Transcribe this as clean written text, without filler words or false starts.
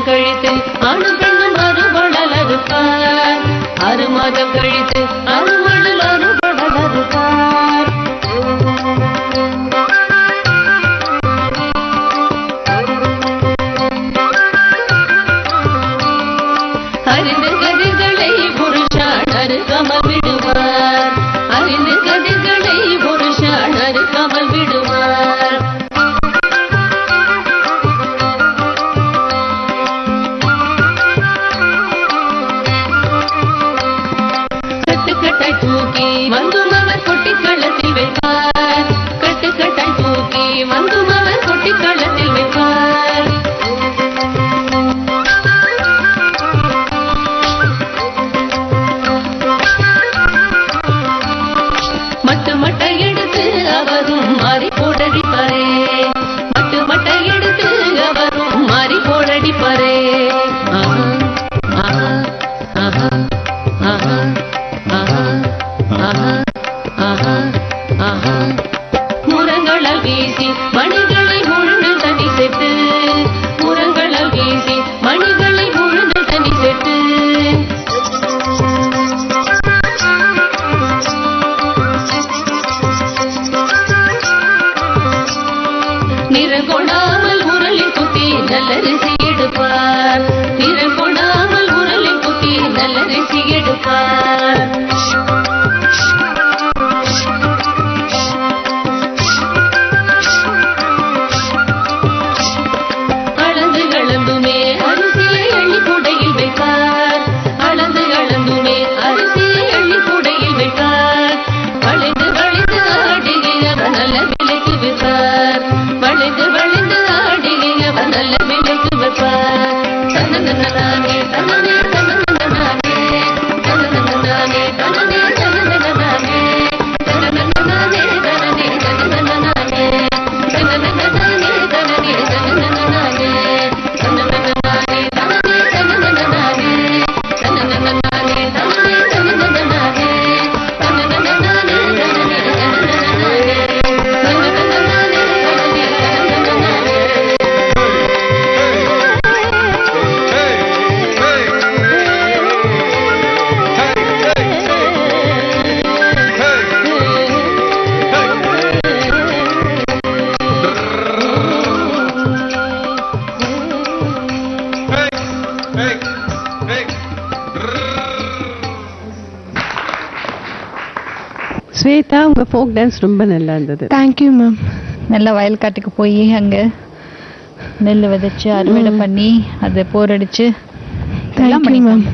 கழித்து ஆணும் பெண்ணும் அறுபடல் அறுப்பார். 6 மாதம் கழித்து அறுபடல் அறுபடல் அறுப்பார். அறிந்து கதிர்களை புருஷான் அறுக்காமல் விடுவார். அறிந்து கதிர்களை புருஷான் அறுக்காமல் விடுவார். கட்டுக்கட்டாய் தூக்கி வந்தும் அவர் கொட்டிக்களத்தில் வைப்பார். கட்டுக்கட்டாய் தூக்கி வந்தும் அவர் கொட்டிக்களத்தில் வைப்பார். மட்டை எடுத்து அவரும் மாறி போடடிப்பாரே. மட்டை எடுத்து அவரும் மாறி போடடிப்பாரே. முரங்களால் வீசி மணிகளை முழுங்கள் தனி செட்டு. முரங்களால் வீசி மணிகளை முழுங்கள் தனி செட்டு. நிறங்கொடாமல் உரலில் குத்தி நல்லரிசி எடுப்பார். நிறங்கொடாமல் உரலில் குத்தி நல்லரிசி எடுப்பார். அளந்து அளந்துமே அரிசியை அள்ளி கூடையில் வைப்பார். அளந்து அளந்துமே அரிசியை அள்ளி கூடையில் வைப்பார். வளைந்து வளைந்து ஆடுகிறவர் நல்ல விலைக்கு விற்பார். வளைந்து வளைந்து ஆடுகிறவர் நல்ல விலைக்கு விற்பார். தன்னே தன்னே தன்னே தன்னே தன்னே தன்னே ஸ்வேதா, உங்க ஃபோக் டான்ஸ் ரொம்ப நல்லா இருந்தது. Thank you ma'am. நல்ல வயல்காட்டுக்கு போய் அங்கே நெல் விதைச்சு அறுவடை பண்ணி அதை போரடிச்சு எல்லாம் பண்ணிக்கலாம்.